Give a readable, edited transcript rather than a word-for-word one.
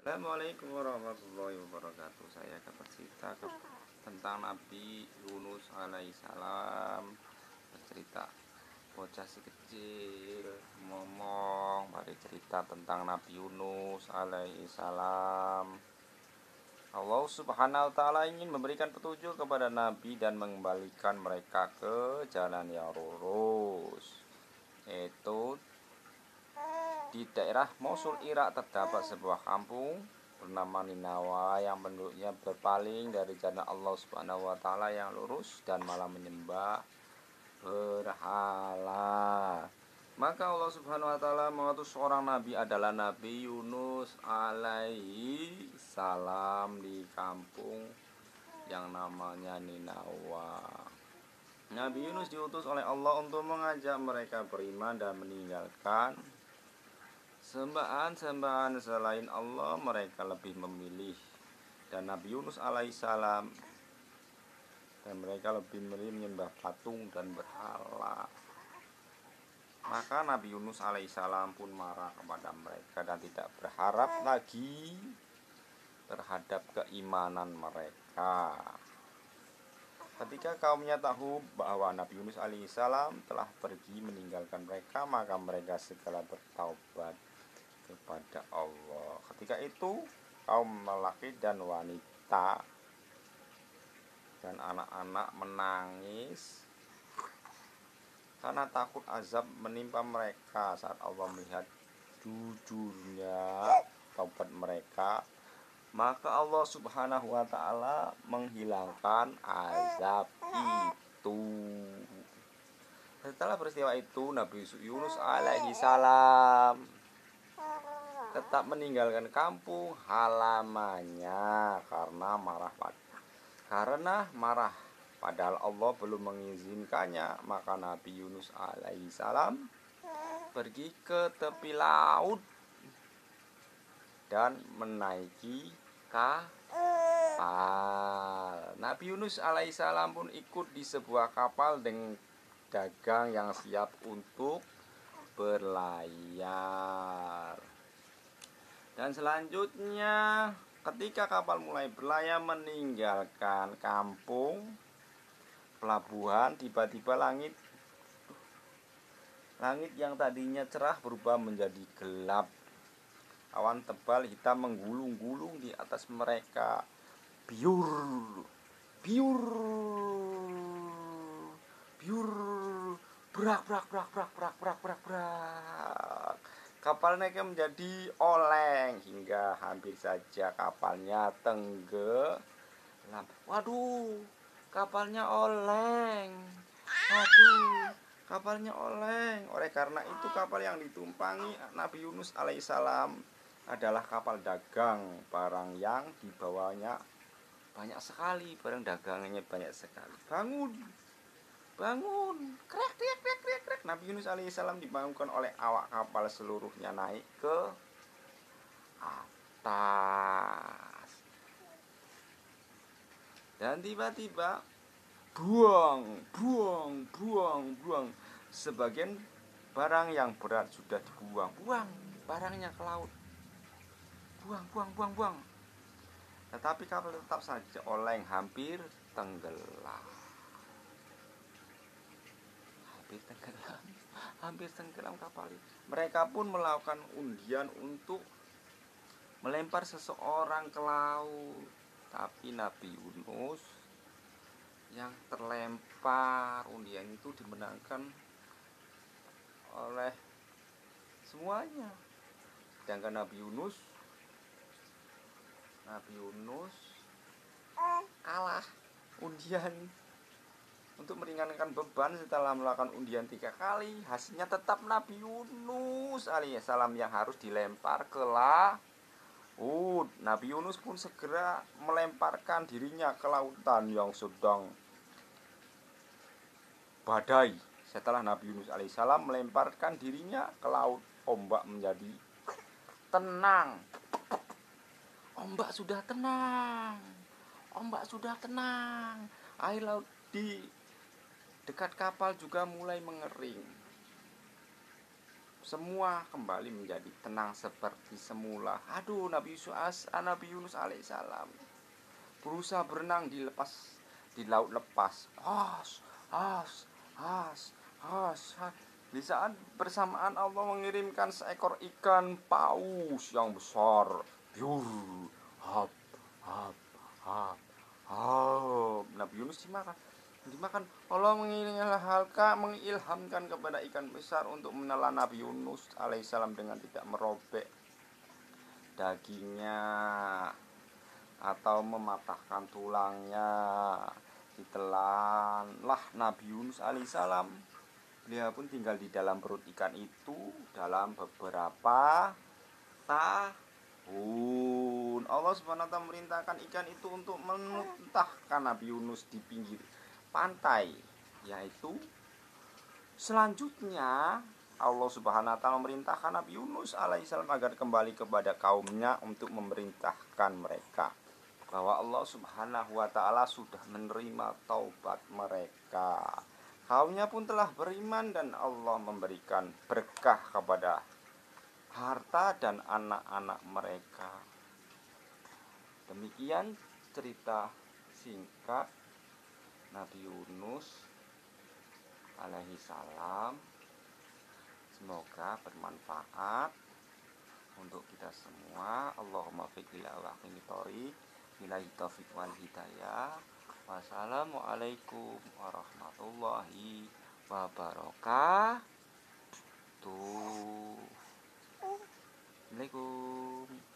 Assalamualaikum warahmatullahi wabarakatuh. Saya akan cerita tentang Nabi Yunus alaihissalam. Bercerita bocah si kecil ngomong, mari cerita tentang Nabi Yunus alaihissalam. Allah subhanahu wa ta'ala ingin memberikan petunjuk kepada Nabi dan mengembalikan mereka ke jalan yang lurus. Itu di daerah Mosul, Irak, terdapat sebuah kampung bernama Ninawa yang penduduknya berpaling dari jalan Allah Subhanahu wa taala yang lurus dan malah menyembah berhala. Maka Allah Subhanahu wa taala mengutus seorang nabi adalah Nabi Yunus alaihi salam di kampung yang namanya Ninawa. Nabi Yunus diutus oleh Allah untuk mengajak mereka beriman dan meninggalkan sembahan-sembahan selain Allah. Mereka lebih memilih dan Nabi Yunus alaihissalam dan mereka lebih memilih menyembah patung dan berhala. Maka Nabi Yunus alaihissalam pun marah kepada mereka dan tidak berharap lagi terhadap keimanan mereka. Ketika kaumnya tahu bahwa Nabi Yunus alaihissalam telah pergi meninggalkan mereka, maka mereka segera bertaubat kepada Allah. Ketika itu kaum lelaki dan wanita dan anak-anak menangis karena takut azab menimpa mereka saat Allah melihat jujurnya taubat mereka. Maka Allah subhanahu wa ta'ala menghilangkan azab itu. Setelah peristiwa itu Nabi Yunus alaihi salam tetap meninggalkan kampung halamannya karena marah padahal Allah belum mengizinkannya. Maka Nabi Yunus alaihi salam pergi ke tepi laut dan menaiki kapal. Nabi Yunus alaihissalam pun ikut di sebuah kapal dengan dagang yang siap untuk berlayar. Dan selanjutnya ketika kapal mulai berlayar meninggalkan kampung pelabuhan, tiba-tiba langit yang tadinya cerah berubah menjadi gelap. Awan tebal hitam menggulung-gulung di atas mereka. Biur, biur, biur, brak, brak, brak, brak, brak, brak, brak, brak. Kapal naiknya menjadi oleng hingga hampir saja kapalnya tenggelam. Waduh, kapalnya oleng. Waduh, kapalnya oleng. Oleh karena itu kapal yang ditumpangi Nabi Yunus alaihissalam adalah kapal dagang. Barang yang dibawanya banyak sekali, barang dagangannya banyak sekali. Bangun, bangun, krek, krek, krek, krek, krek. Nabi Yunus alaihissalam dibangunkan oleh awak kapal, seluruhnya naik ke atas. Dan tiba-tiba buang, buang, buang, buang. Sebagian barang yang berat sudah dibuang, buang barangnya ke laut. Buang, buang, buang, buang. Tetapi kapal tetap saja oleng, hampir tenggelam. Hampir tenggelam kapal itu. Mereka pun melakukan undian untuk melempar seseorang ke laut. Tapi Nabi Yunus yang terlempar, undian itu dimenangkan oleh semuanya. Sedangkan Nabi Yunus kalah undian. Untuk meringankan beban setelah melakukan undian 3 kali, hasilnya tetap Nabi Yunus alaihissalam yang harus dilempar ke laut. Nabi Yunus pun segera melemparkan dirinya ke lautan yang sedang badai. Setelah Nabi Yunus alaihissalam melemparkan dirinya ke laut, ombak menjadi tenang. Ombak sudah tenang. Ombak sudah tenang. Air laut di dekat kapal juga mulai mengering. semua kembali menjadi tenang seperti semula. Aduh, Nabi Yunus alaihissalam berusaha berenang di laut lepas. Di saat bersamaan Allah mengirimkan seekor ikan paus yang besar. Biur, hap, hap, hap, hap. Nabi Yunus dimakan. Allah mengilhamkan kepada ikan besar untuk menelan Nabi Yunus alaihissalam dengan tidak merobek dagingnya atau mematahkan tulangnya. Ditelanlah Nabi Yunus alaihissalam. Beliau pun tinggal di dalam perut ikan itu dalam beberapa tahun. Allah Subhanahu wa ta'ala memerintahkan ikan itu untuk memuntahkan Nabi Yunus di pinggir pantai. Yaitu selanjutnya Allah Subhanahu wa ta'ala memerintahkan Nabi Yunus alaihissalam agar kembali kepada kaumnya untuk memerintahkan mereka bahwa Allah Subhanahu wa ta'ala sudah menerima taubat mereka. Kaumnya pun telah beriman dan Allah memberikan berkah kepada harta dan anak-anak mereka. Demikian cerita singkat Nabi Yunus alaihi salam. Semoga bermanfaat untuk kita semua. Allahumma fiqhil awaqini thoriq ilahi taufiq wal hidayah. Wassalamualaikum warahmatullahi wabarakatuh. Assalamualaikum.